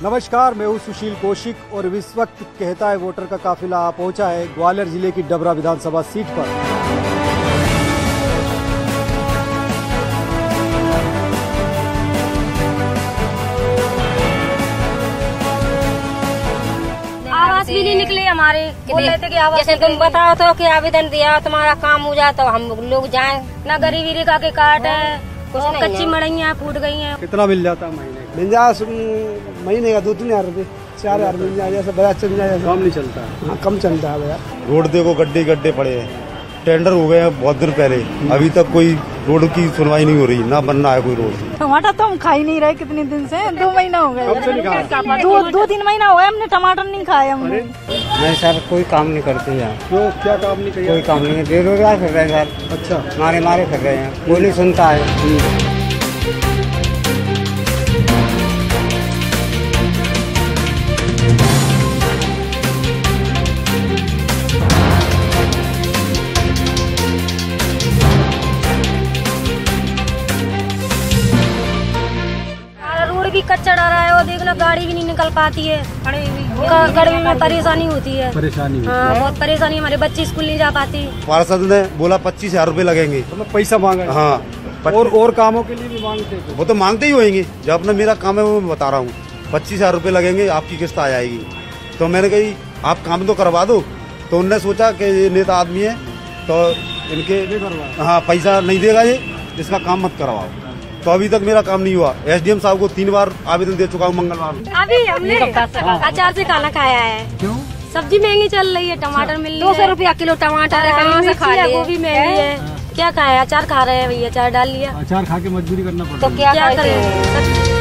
नमस्कार, मैं हूं सुशील कौशिक और इस वक्त कहता है वोटर का काफिला पहुंचा है ग्वालियर जिले की डबरा विधानसभा सीट पर। आवास भी नहीं निकले हमारे, बोल रहे थे कि आवास जैसे तुम बताओ तो कि आवेदन दिया तुम्हारा काम हो जाए तो हम लोग जाएं। ना गरीबी रेखा के कार्ड है, कुछ कच्ची मड़ैया फूट गई हैं। कितना मिल जाता है महीने? मिल जाए महीने का 2-3 हज़ार रुपये, 4 हज़ार मिल जाए, जैसे बजाज चल जाए। काम नहीं चलता है। हाँ, कम चलता है भैया। रोड देखो, गड्ढे गड्ढे पड़े हैं, टेंडर हो गए हैं बहुत दिन पहले, अभी तक कोई रोड की सुनवाई नहीं हो रही, ना बनना है कोई रोड। टमाटर तो हम खा ही नहीं रहे कितने दिन से, 2 महीना हो गए। 2-3 महीना हो गया हमने टमाटर नहीं खाए हमने। नहीं सर, कोई काम नहीं करते यहाँ। क्यों, क्या काम नहीं किया? कोई काम नहीं, बेरोजगार फिर रहे हैं सर। अच्छा, मारे फिर रहे हैं, कोई नहीं सुनता है। भी कच्चा डरा है, वो देखना गाड़ी भी नहीं निकल पाती है, गर्मी में परेशानी होती है। हाँ, बहुत परेशानी, हमारे बच्चे स्कूल नहीं जा पाते। पार्षद ने बोला 25,000 रुपए लगेंगे, तो पैसा मांगा। हाँ, और कामों के लिए भी मांगते थे। वो तो मांगते ही होंगे, जब अपना मेरा काम है वो मैं बता रहा हूँ। 25,000 रुपए लगेंगे, आपकी किस्त आ जाएगी। तो मैंने कही आप काम तो करवा दो। तो उनने सोचा कि ये नेता आदमी है तो इनके हाँ पैसा नहीं देगा ये, इसका काम मत करवाओ। तो अभी तक मेरा काम नहीं हुआ। एसडीएम साहब को 3 बार आवेदन दे चुका हूँ मंगलवार। अभी हमने अचार से खाना खाया है। क्यों? सब्जी महंगी चल रही है, टमाटर मिल रही है 200 रुपया किलो टमाटर है, कहाँ से खा ले? गोभी महंगी है, क्या खाए? अचार खा रहे हैं भैया, अचार डाल लिया। अचार खा के मजबूरी करना पड़ता तो क्या करें?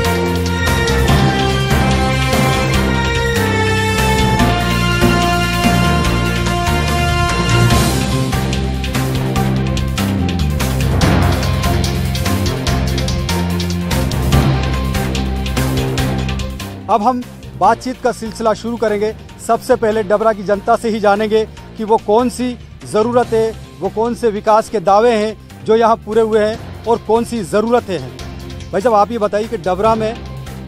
अब हम बातचीत का सिलसिला शुरू करेंगे। सबसे पहले डबरा की जनता से ही जानेंगे कि वो कौन सी ज़रूरत है, वो कौन से विकास के दावे हैं जो यहाँ पूरे हुए हैं और कौन सी ज़रूरतें हैं। भाई साहब, आप ये बताइए कि डबरा में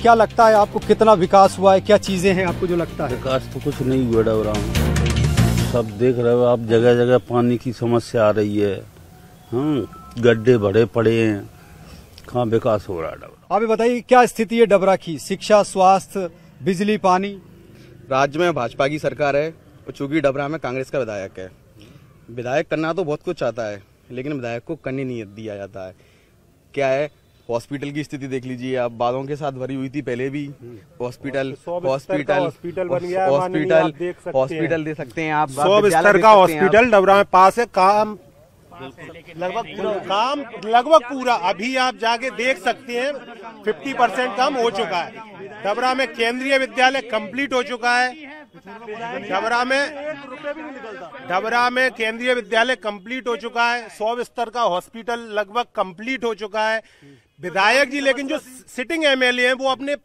क्या लगता है आपको, कितना विकास हुआ है, क्या चीज़ें हैं आपको जो लगता है? विकास तो कुछ नहीं हुआ डबरा में, सब देख रहे हो आप, जगह जगह पानी की समस्या आ रही है। गड्ढे भरे पड़े हैं, कहाँ विकास हो रहा है डबरा? आप ये बताइए क्या स्थिति है डबरा की, शिक्षा, स्वास्थ्य, बिजली, पानी? राज्य में भाजपा की सरकार है और चूंकि डबरा में कांग्रेस का विधायक है। विधायक करना तो बहुत कुछ चाहता है, लेकिन विधायक को करने नहीं दिया जाता है। क्या है, हॉस्पिटल की स्थिति देख लीजिए आप, बालों के साथ भरी हुई थी पहले भी। हॉस्पिटल दे सकते हैं आप, 100 बिस्तर का हॉस्पिटल डबरा में पास है। काम लगभग पूरा अभी आप जाके देख सकते हैं, 50% काम हो चुका है। डबरा में केंद्रीय विद्यालय कंप्लीट हो चुका है। डबरा में केंद्रीय विद्यालय कंप्लीट हो चुका है। 100 बिस्तर का हॉस्पिटल लगभग कंप्लीट हो चुका है। विधायक जी लेकिन जो सिटिंग एमएलए हैं वो अपने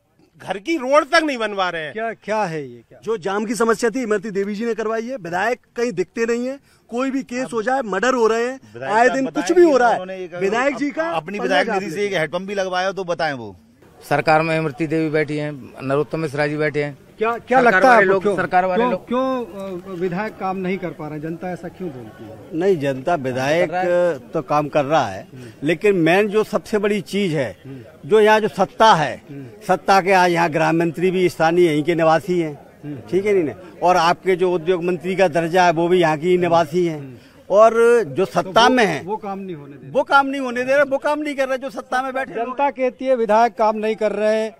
घर की रोड तक नहीं बनवा रहे हैं। क्या है ये? क्या जो जाम की समस्या थी इमरती देवी जी ने करवाई है। विधायक कहीं दिखते नहीं है, कोई भी केस हो जाए, मर्डर हो रहे हैं, आए दिन कुछ भी हो रहा है। विधायक जी का अपनी विधायक निधि से एक हेडपंप भी लगवाया तो बताएं। वो सरकार में इमरती देवी बैठी हैं, नरोत्तम मिश्रा जी बैठे हैं। क्या लगता है लोग, सरकार वाले लोग क्यों विधायक काम नहीं कर पा रहे? जनता ऐसा क्यों बोलती है? नहीं, जनता विधायक तो काम कर रहा है, लेकिन मेन जो सबसे बड़ी चीज है, जो यहाँ जो सत्ता है, सत्ता के आज यहाँ गृह मंत्री भी स्थानीय यहीं के निवासी हैं, ठीक है नहीं? और आपके जो उद्योग मंत्री का दर्जा है वो भी यहाँ की निवासी हैं। और जो सत्ता में है वो काम नहीं होने दे रहे, वो काम नहीं कर रहे जो सत्ता में बैठे। जनता कहती है विधायक काम नहीं कर रहे हैं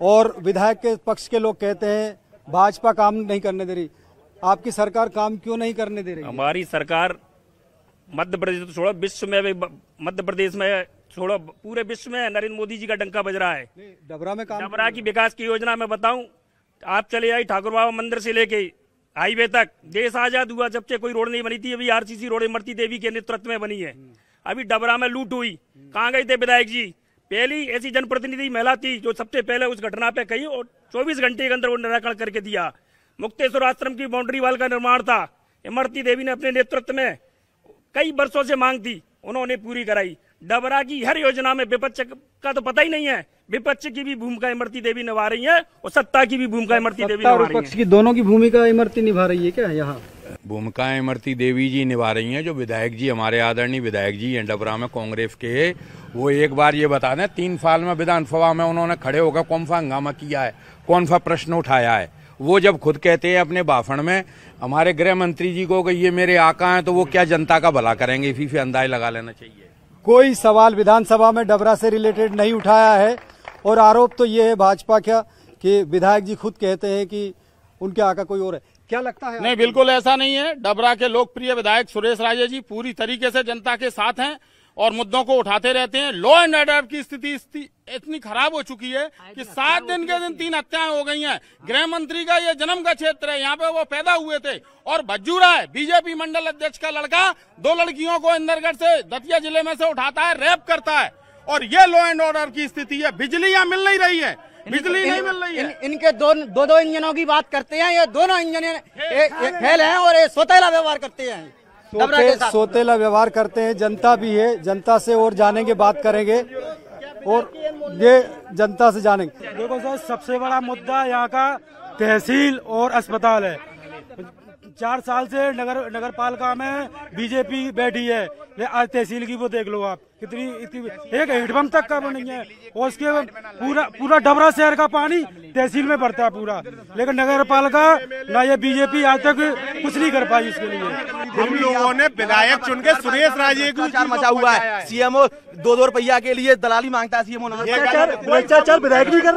और विधायक के पक्ष के लोग कहते हैं भाजपा काम नहीं करने दे रही। आपकी सरकार काम क्यों नहीं करने दे रही? हमारी सरकार मध्य प्रदेश तो छोड़ो, विश्व में भी, मध्य प्रदेश में छोड़ो, पूरे विश्व में नरेंद्र मोदी जी का डंका बज रहा है। डबरा में काम, डबरा की विकास की योजना मैं बताऊं, आप चले आई ठाकुर बाबा मंदिर से लेके हाईवे तक, देश आजाद हुआ जब से कोई रोड नहीं बनी थी। अभी आरसीसी रोड इमरती देवी के नेतृत्व में बनी है। अभी डबरा में लूट हुई, कहाँ गए थे विधायक जी? पहली ऐसी जनप्रतिनिधि महिला थी जो सबसे पहले उस घटना पे कही और 24 घंटे के अंदर वो निराकरण करके दिया। मुक्तेश्वर आश्रम की बाउंड्री वाल का निर्माण था, इमरती देवी ने अपने नेतृत्व में कई वर्षों से मांग थी, उन्होंने पूरी कराई। डबरा की हर योजना में विपक्ष का तो पता ही नहीं है। विपक्ष की भी भूमिका इमरती देवी निभा रही है और सत्ता की भी भूमिका इमरती देवी निभा रही है। की दोनों की भूमिका इमरती निभा रही है क्या यहाँ? भूमिका इमरती देवी जी निभा रही हैं। जो विधायक जी हमारे आदरणीय विधायक जी हैं डबरा में कांग्रेस के, वो एक बार ये बता दें 3 साल में विधानसभा में उन्होंने खड़े होकर कौन सा हंगामा किया है, कौन सा प्रश्न उठाया है। वो जब खुद कहते हैं अपने भाषण में हमारे गृह मंत्री जी को कि ये मेरे आका हैं, तो वो क्या जनता का भला करेंगे, इसी से अंदाज लगा लेना चाहिए। कोई सवाल विधानसभा में डबरा से रिलेटेड नहीं उठाया है और आरोप तो ये है भाजपा का कि विधायक जी खुद कहते हैं कि उनके आका कोई और है। क्या लगता है? नहीं, बिल्कुल ऐसा नहीं है। डबरा के लोकप्रिय विधायक सुरेश राजे जी पूरी तरीके से जनता के साथ हैं और मुद्दों को उठाते रहते हैं। लॉ एंड ऑर्डर की स्थिति इतनी खराब हो चुकी है कि 7 दिन के दिन 3 हत्याएं हो गई हैं। गृह मंत्री का ये जन्म का क्षेत्र है, यहाँ पे वो पैदा हुए थे। और भज्जू राय बीजेपी मंडल अध्यक्ष का लड़का 2 लड़कियों को इंदरगढ़ से दतिया जिले में से उठाता है, रेप करता है। और ये लॉ एंड ऑर्डर की स्थिति है। बिजली यहाँ मिल नहीं रही है, बिजली नहीं मिल रही है। इनके दो इंजनों की बात करते हैं, ये दोनों इंजन फेल हैं और ये सोतेला व्यवहार करते हैं। सोतेला व्यवहार करते हैं। जनता भी है, जनता से और जानेंगे, बात करेंगे और ये जनता से जानेंगे। देखो सर, सबसे बड़ा मुद्दा यहाँ का तहसील और अस्पताल है। 4 साल से नगर पालिका में बीजेपी बैठी है। आज तहसील की वो देख लो आप, कितनी एक हैंडपंप तक का वो नहीं है। और उसके पूरा डबरा शहर का पानी तहसील में भरता है पूरा, लेकिन नगर पालिका ना ये बीजेपी आज तक कुछ नहीं कर पाई इसके लिए। हम लोगों ने विधायक चुन के सुरेश राजे को मचा हुआ है। सीएमओ 2-2 रुपया के लिए दलाली मांगता है। सीएमओ भ्रष्टाचार विधायक भी कर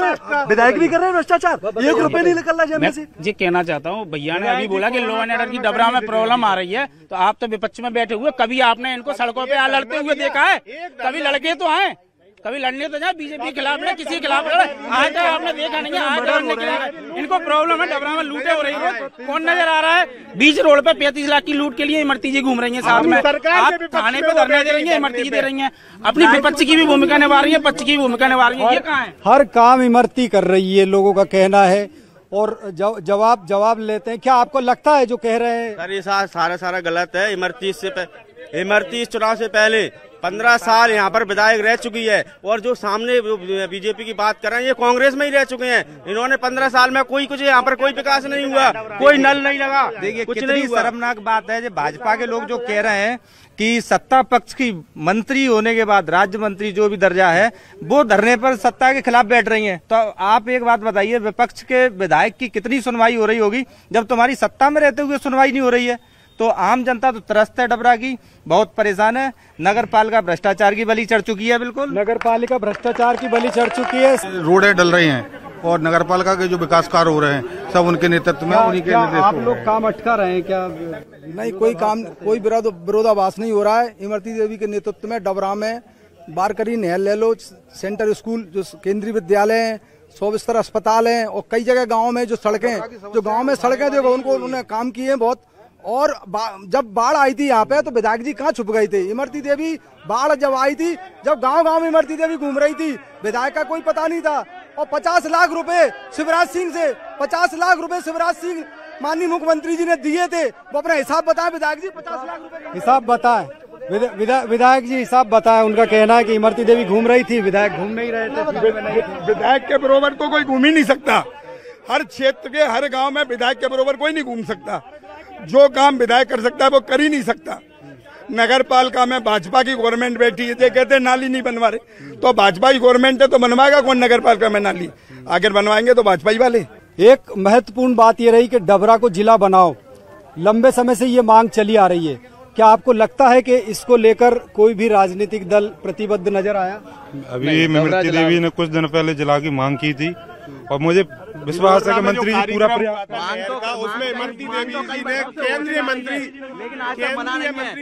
रहे हैं, भ्रष्टाचार 1 रुपये नहीं निकल रहा है। जी कहना चाहता हूँ, भैया ने अभी बोला कि लॉ एंड ऑर्डर की डबरा में प्रॉब्लम आ रही है, तो आप तो विपक्ष में बैठे हुए, कभी आपने इनको सड़कों पे लड़ते हुए देखा है? कभी लड़के तो आए, कभी लड़ने तो जाए, बीजेपी के खिलाफ लड़े, किसी के खिलाफ लड़े, आज तक आपने देखा नहीं है। आज लड़ने के लिए इनको प्रॉब्लम है। डबरा में लूटे हो रही है, कौन नजर आ रहा है? बीच रोड पे 35 लाख की लूट के लिए इमरती जी घूम रही है साथ में। आप थाने पे धरने दे रही है, इमरती जी दे रही है। अपनी विपक्ष की भी भूमिका निभा रही है, पक्ष की भूमिका निभा रही है। ये कहाँ है? हर काम इमरती कर रही है, लोगों का कहना है। और जवाब लेते हैं। क्या आपको लगता है जो कह रहे हैं? सर ये सारा गलत है। इमरती इस चुनाव से पहले 15 साल यहाँ पर विधायक रह चुकी है और जो सामने बीजेपी की बात कर रहे हैं ये कांग्रेस में ही रह चुके हैं। इन्होंने 15 साल में कुछ यहाँ पर कोई विकास नहीं हुआ, कोई नल नहीं लगा। देखिए कितनी शर्मनाक बात है। जो भाजपा के लोग जो कह रहे हैं कि सत्ता पक्ष की मंत्री होने के बाद राज्य मंत्री जो भी दर्जा है वो धरने पर सत्ता के खिलाफ बैठ रही हैं। तो आप एक बात बताइए, विपक्ष के विधायक की कितनी सुनवाई हो रही होगी जब तुम्हारी सत्ता में रहते हुए सुनवाई नहीं हो रही है? तो आम जनता तो त्रस्त है, डबरा की बहुत परेशान है। नगर पालिका भ्रष्टाचार की बलि चढ़ चुकी है। बिल्कुल नगर पालिका भ्रष्टाचार की बलि चढ़ चुकी है। रोडें डल रही हैं और नगर पालिका के जो विकास कार्य हो रहे हैं सब उनके नेतृत्व में, उन्हीं के निर्देश। आप लोग काम अटका रहे हैं क्या? नहीं, कोई विरोधाभास नहीं हो रहा है। इमरती देवी के नेतृत्व में डबरा में बारकरी नहर ले लो, सेंटर स्कूल जो केंद्रीय विद्यालय है, 100 बिस्तर अस्पताल है और कई जगह गाँव में जो गाँव में सड़कें देखो उनको उन्होंने काम किए हैं बहुत। और जब बाढ़ आई थी यहाँ पे तो विधायक जी कहाँ छुप गए थे? इमरती देवी बाढ़ जब आई थी, जब गांव में इमरती देवी घूम रही थी, विधायक का कोई पता नहीं था। और 50 लाख रुपए शिवराज सिंह माननीय मुख्यमंत्री जी ने दिए थे। वो अपना हिसाब बताएं विधायक जी, 50 लाख रुपए हिसाब बताएं। विधायक जी हिसाब बताएं। उनका कहना है कि इमरती देवी घूम रही थी, विधायक घूम नहीं रहे थे। विधायक के बरोबर तो कोई घूम ही नहीं सकता। हर क्षेत्र के हर गाँव में विधायक के बरोबर कोई नहीं घूम सकता। जो काम विधायक कर सकता है वो कर ही नहीं सकता। नगर पालिका में भाजपा की गवर्नमेंट बैठी है, कहते हैं नाली नहीं बनवा रहे, तो भाजपा की गवर्नमेंट है तो बनवाएगा कौन नगर पालिका में नाली? आगे बनवाएंगे तो भाजपा ही वाले। एक महत्वपूर्ण बात ये रही कि डबरा को जिला बनाओ, लंबे समय से ये मांग चली आ रही है। क्या आपको लगता है कि इसको लेकर कोई भी राजनीतिक दल प्रतिबद्ध नजर आया? अभी इमरती देवी ने कुछ दिन पहले जिला की मांग की थी और मुझे विश्वास है कि मंत्री जी पूरा उसमें इमरती देवी जी ने केंद्रीय मंत्री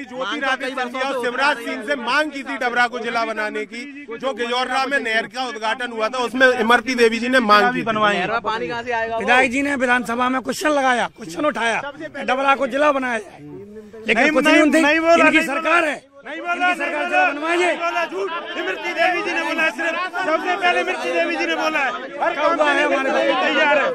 ज्योतिरादित्य सिंधिया और शिवराज सिंह से मांग की थी डबरा को जिला बनाने की। जो गिजौरा में नहर का उद्घाटन हुआ था उसमें इमरती देवी जी ने मांग की बनवाई। विधायक जी ने विधानसभा में क्वेश्चन उठाया, डबरा को जिला बनाया जाए, लेकिन इनकी सरकार है नहीं बोला, सरकार जिला बनवाएंगे, झूठ। इमरती देवी जी ने बोला है, सिर्फ सबसे पहले इमरती देवी जी ने बोला है, हर काम है हमारे तैयार है।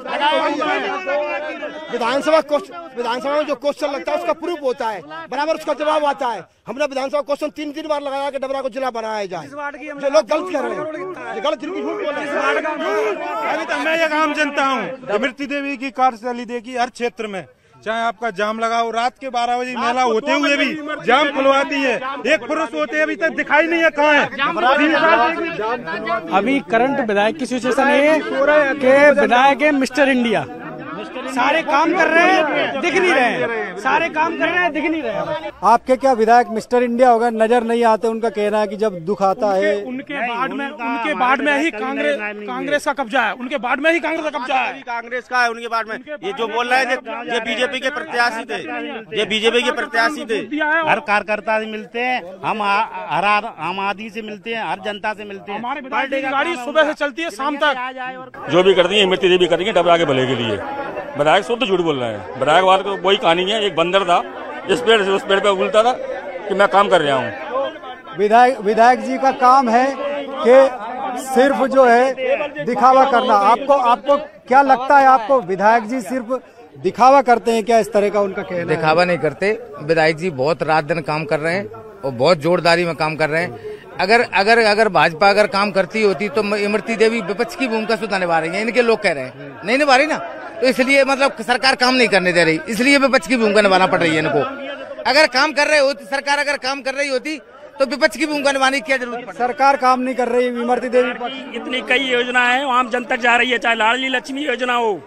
विधानसभा में जो क्वेश्चन लगता है उसका प्रूफ होता है, बराबर उसका जवाब आता है। हमने विधानसभा क्वेश्चन 3 बार लगाया कि डबरा को जिला बनाया जाए। जो लोग गलत कर रहे हैं, गलत झूठ बोल रहे हैं। अभी तो मैं एक आम जनता हूँ, इमरती देवी की कार्यशैली देखी हर क्षेत्र में, चाहे आपका जाम लगा हो, रात के 12 बजे मेला होते हुए भी जाम खुलवाती है। एक पुरुष होते अभी तक दिखाई नहीं है कहाँ है। अभी करंट विधायक की सिचुएशन ये कि विधायक है मिस्टर इंडिया, सारे काम कर रहे हैं दिख नहीं रहे हैं, सारे काम कर रहे हैं दिख नहीं रहे हैं। आपके क्या विधायक मिस्टर इंडिया होगा, नजर नहीं आते? उनका कहना है कि जब दुख आता है उनके बाढ़ में ही कांग्रेस का कब्जा है, उनके बाढ़ में ही कांग्रेस का कब्जा है, कांग्रेस का है उनके बाढ़ में। ये जो बोल रहे हैं ये बीजेपी के प्रत्याशी थे, ये बीजेपी के प्रत्याशी थे। हर कार्यकर्ता से मिलते हैं हम, हर आम आदमी से मिलते हैं, हर जनता से मिलते हैं। हमारे पार्टी की गाड़ी सुबह से चलती है शाम तक। जो भी करती है इमरती देवी करेंगे डबरा के भले के लिए। विधायक शुद्ध झूठ बोल रहे हैं। विधायक वाद को वही कहानी है, एक बंदर था इस पेड़ से उस पेड़ पे उगलता था कि मैं काम कर रहा हूँ। विधायक जी का काम है कि सिर्फ जो है दिखावा करना। आपको क्या लगता है, आपको विधायक जी सिर्फ दिखावा करते हैं क्या? इस तरह का उनका कहना है। दिखावा नहीं करते, विधायक जी बहुत रात दिन काम कर रहे हैं और बहुत जोरदारी में काम कर रहे हैं। अगर भाजपा अगर काम करती होती तो इमरती देवी विपक्ष की भूमिका सुधा निभा रही है, इनके लोग कह रहे हैं नहीं निभा रही ना, तो इसलिए मतलब सरकार काम नहीं करने दे रही, इसलिए विपक्ष की भूमिका निभाना पड़ रही है इनको। अगर काम कर रहे होती सरकार, अगर काम कर रही होती तो विपक्ष की भूमिका निभाने की क्या जरूरत पड़ती? सरकार काम नहीं कर रही, इमरती देवी इतनी कई योजना है आम जनता जा रही है, चाहे लाडली लक्ष्मी योजना हो,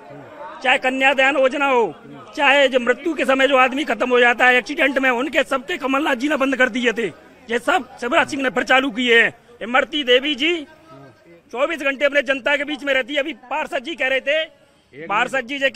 चाहे कन्यादान योजना हो, चाहे जो मृत्यु के समय जो आदमी खत्म हो जाता है एक्सीडेंट में, उनके सबके कमलनाथ जी ने बंद कर दिए थे, ये सब शिवराज सिंह ने फिर चालू किए हैं। इमरती देवी जी 24 घंटे अपने जनता के बीच में रहती है। अभी पार्षद जी कह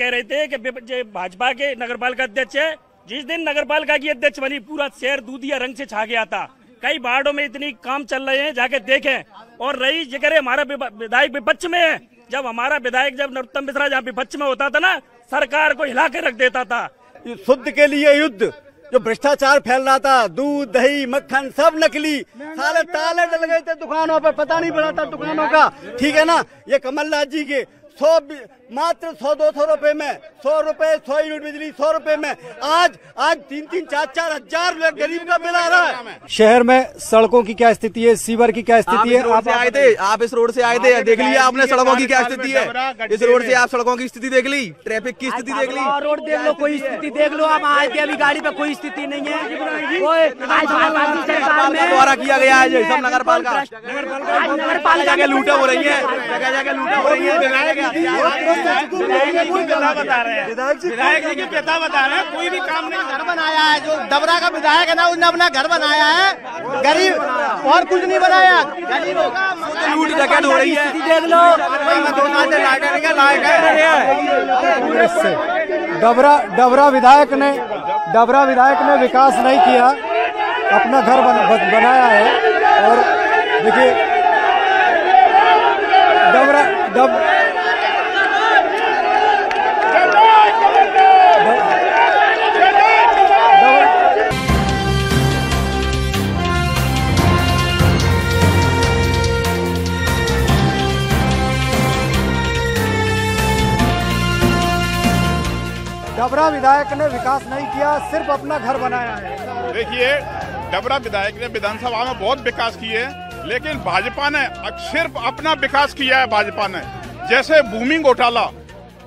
रहे थे कि भाजपा के नगरपालिका अध्यक्ष है, जिस दिन नगरपालिका की अध्यक्ष बनी पूरा शहर दूधिया रंग से छा गया था। कई वार्डों में इतनी काम चल रहे हैं, जाके देखें। और रही जिक्र हमारा विधायक विपक्ष में है, जब हमारा विधायक जब नरोत्तम मिश्रा जहाँ विपक्ष में होता था ना, सरकार को हिला के रख देता था। शुद्ध के लिए युद्ध, जो भ्रष्टाचार फैल रहा था, दूध दही मक्खन सब नकली, साले ताले डल गए थे दुकानों पर, पता नहीं पड़ा था दुकानों का, ठीक है ना। ये कमलनाथ जी के मात्र 100-200 रुपए में, 100 रुपए 100 यूनिट बिजली 100 रुपए में आज 3-3, 4-4 हजार गरीब का बिल आ रहा है। शहर में सड़कों की क्या स्थिति है, सीवर की क्या स्थिति है? आप इस रोड से आए थे, देख लिया आपने सड़कों की क्या स्थिति है? इस रोड से आप सड़कों की स्थिति देख ली, ट्रैफिक की स्थिति देख ली, रोड देख लो, कोई स्थिति देख लो। आप आए थे अभी गाड़ी पे, कोई स्थिति नहीं है। द्वारा किया गया है सब नगर पालिका के लूटे हो रही है, जगह जगह लूटे हो रही है। विधायक जी की पिता बता रहे हैं कोई भी काम नहीं। घर बनाया है, जो डबरा का विधायक है ना, उसने अपना घर बनाया है, गरीब और कुछ नहीं बनाया। गरीबों का लूट डकैत हो रही है, देख लो। डबरा विधायक ने विकास नहीं किया, अपना घर बनाया है। और देखिए डबरा विधायक ने विकास नहीं किया, सिर्फ अपना घर बनाया है। देखिए, डबरा विधायक ने विधानसभा में बहुत विकास किए, लेकिन भाजपा ने सिर्फ अपना विकास किया है। भाजपा ने जैसे भूमि घोटाला,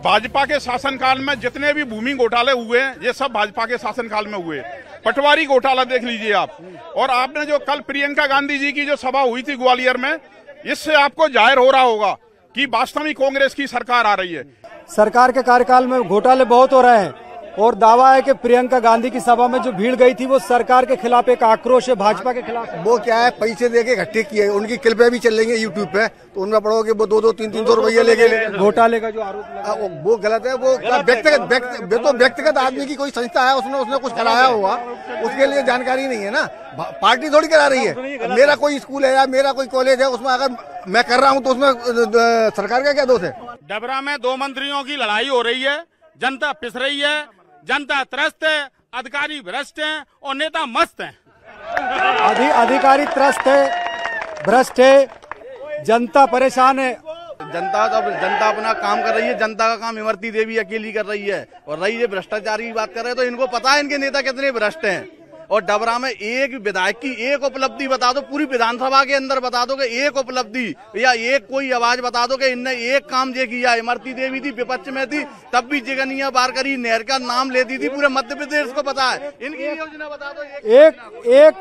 भाजपा के शासनकाल में जितने भी भूमि घोटाले हुए ये सब भाजपा के शासनकाल में हुए। पटवारी घोटाला देख लीजिए आप, और आपने जो कल प्रियंका गांधी जी की जो सभा हुई थी ग्वालियर में, इससे आपको जाहिर हो रहा होगा कि वास्तव में कांग्रेस की सरकार आ रही है। सरकार के कार्यकाल में घोटाले बहुत हो रहे हैं और दावा है कि प्रियंका गांधी की सभा में जो भीड़ गई थी वो सरकार के खिलाफ एक आक्रोश है, भाजपा के खिलाफ। वो क्या है, पैसे देके इकट्ठे किए, उनकी क्लिपें भी चल रही है यूट्यूब पे, तो उनमें पढ़ोगे वो 200, 300 रुपये लेके घोटाले का जो आरोप वो गलत है। वो व्यक्तिगत आदमी की कोई संस्था है, उसने कुछ कराया होगा, उसके लिए जानकारी नहीं है ना। पार्टी थोड़ी करा रही है। मेरा कोई स्कूल है या मेरा कोई कॉलेज है, उसमें अगर मैं कर रहा हूँ तो उसमें सरकार का क्या दोष है? डबरा में 2 मंत्रियों की लड़ाई हो रही है, जनता पिस रही है, जनता त्रस्त है, अधिकारी भ्रष्ट हैं और नेता मस्त हैं। अधिकारी त्रस्त है, भ्रष्ट है, जनता परेशान है। जनता अपना काम कर रही है। जनता का काम इमरती देवी अकेली कर रही है। और रही ये भ्रष्टाचार की बात कर रहे हैं तो इनको पता है इनके नेता कितने भ्रष्ट हैं। और डबरा में एक विधायक की एक उपलब्धि बता दो, पूरी विधानसभा के अंदर बता दो कि एक उपलब्धि या एक कोई आवाज बता दो कि इनने एक काम ये किया। इमरती देवी थी, विपक्ष में थी, तब भी जगनिया बारकरी नहर का नाम लेती थी, पूरे मध्य प्रदेश को पता है। इनकी योजना बता दो। एक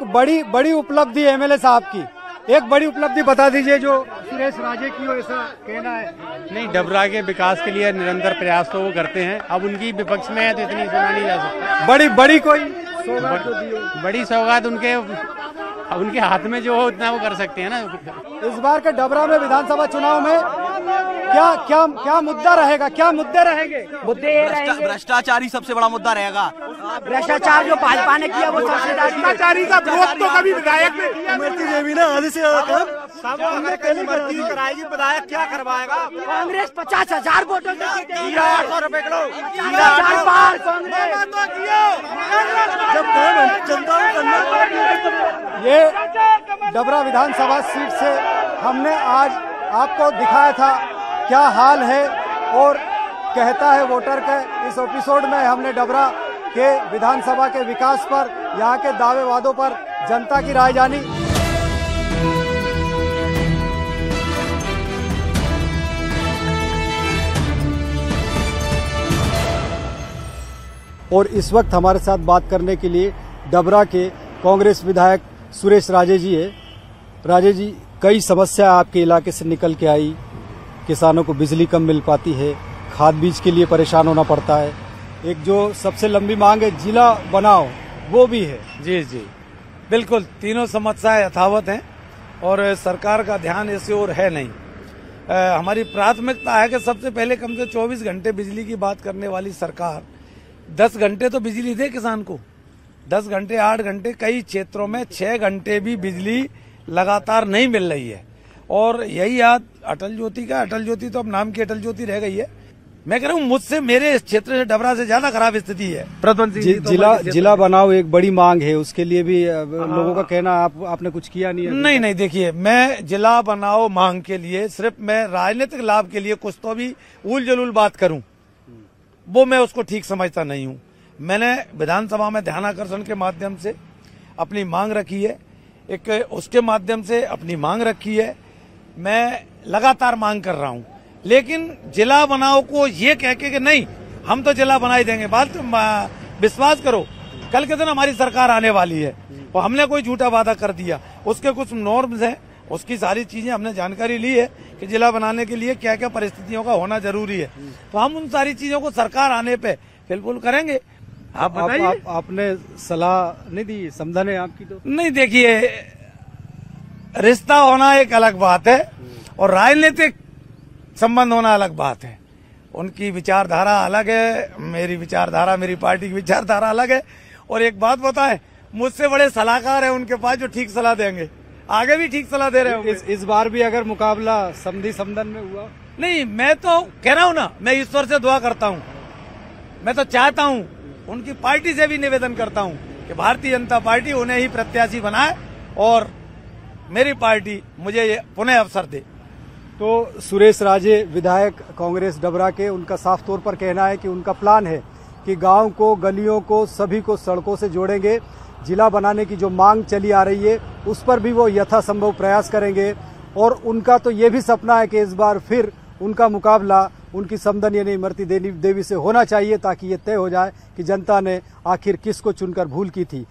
बड़ी उपलब्धि एमएलए साहब की, एक बड़ी उपलब्धि बता दीजिए जो सुरेश राजे की हो, ऐसा कहना है। नहीं, डबरा के विकास के लिए निरंतर प्रयास तो वो करते हैं। अब उनकी विपक्ष में है तो इतनी सुना नहीं जा सकती। बड़ी कोई बड़ी सौगात उनके हाथ में जो हो उतना वो कर सकते हैं ना। इस बार के डबरा में विधानसभा चुनाव में क्या मुद्दा रहेगा, क्या मुद्दे रहेंगे? मुद्दे रहेंगे, भ्रष्टाचारी सबसे बड़ा मुद्दा रहेगा। भ्रष्टाचार जो भाजपा ने किया वो सबसे भ्रष्टाचारी का विरोध तो कभी विधायक ने किया। इमरती देवी ना आधे से ज्यादा इमरती कराएगी, विधायक क्या करवाएगा? कांग्रेस 50,000 वोटों से 800 रुपए किलो ये डबरा विधानसभा सीट से हमने आज आपको दिखाया था क्या हाल है और कहता है वोटर का। इस एपिसोड में हमने डबरा के विधानसभा के विकास पर, यहाँ के दावे वादों पर जनता की राय जानी। और इस वक्त हमारे साथ बात करने के लिए डबरा के कांग्रेस विधायक सुरेश राजे जी है। राजे जी, कई समस्या आपके इलाके से निकल के आई, किसानों को बिजली कम मिल पाती है, खाद बीज के लिए परेशान होना पड़ता है, एक जो सबसे लंबी मांग है जिला बनाओ वो भी है। जी बिल्कुल, तीनों समस्याएं यथावत हैं और सरकार का ध्यान इस ओर है नहीं। हमारी प्राथमिकता है कि सबसे पहले कम से 24 घंटे बिजली की बात करने वाली सरकार 10 घंटे तो बिजली दे किसान को। 10 घंटे 8 घंटे, कई क्षेत्रों में 6 घंटे भी बिजली लगातार नहीं मिल रही है। और यही याद अटल ज्योति का, अटल ज्योति तो अब नाम की अटल ज्योति रह गई है। मैं कह रहा हूँ मुझसे, मेरे क्षेत्र से डबरा से ज्यादा खराब स्थिति है। जिला बनाओ एक बड़ी मांग है, उसके लिए भी लोगों का कहना आपने कुछ किया नहीं है। नहीं, देखिए, मैं जिला बनाओ मांग के लिए सिर्फ मैं राजनीतिक लाभ के लिए कुछ तो भी उल जलूल बात करूं, वो मैं उसको ठीक समझता नहीं हूं। मैंने विधानसभा में ध्यानाकर्षण के माध्यम से अपनी मांग रखी है, एक उसके माध्यम से अपनी मांग रखी है। मैं लगातार मांग कर रहा हूं, लेकिन जिला बनाओ को ये कह के कि नहीं हम तो जिला बना ही देंगे, बात विश्वास करो कल के दिन हमारी सरकार आने वाली है और हमने कोई झूठा वादा कर दिया, उसके कुछ नॉर्म्स हैं, उसकी सारी चीजें हमने जानकारी ली है कि जिला बनाने के लिए क्या क्या परिस्थितियों का होना जरूरी है, तो हम उन सारी चीजों को सरकार आने पे बिल्कुल करेंगे। आप बताइए। आपने सलाह नहीं दी, समझा नहीं आपकी तो? नहीं, देखिए, रिश्ता होना एक अलग बात है और राजनीतिक संबंध होना अलग बात है। उनकी विचारधारा अलग है, मेरी विचारधारा, मेरी पार्टी की विचारधारा अलग है। और एक बात बताएं, मुझसे बड़े सलाहकार हैं उनके पास जो ठीक सलाह देंगे, आगे भी ठीक सलाह दे रहे होंगे। इस बार भी अगर मुकाबला समधी समदन में हुआ? नहीं, मैं तो कह रहा हूँ ना, मैं ईश्वर से दुआ करता हूँ, मैं तो चाहता हूँ, उनकी पार्टी से भी निवेदन करता हूँ कि भारतीय जनता पार्टी उन्हें ही प्रत्याशी बनाए और मेरी पार्टी मुझे पुनः अवसर दे। तो सुरेश राजे विधायक कांग्रेस डबरा के, उनका साफ तौर पर कहना है कि उनका प्लान है कि गांव को, गलियों को, सभी को सड़कों से जोड़ेंगे। जिला बनाने की जो मांग चली आ रही है उस पर भी वो यथासंभव प्रयास करेंगे। और उनका तो ये भी सपना है कि इस बार फिर उनका मुकाबला उनकी समदन यानी इमरती देवी से होना चाहिए, ताकि ये तय हो जाए कि जनता ने आखिर किसको चुनकर भूल की थी।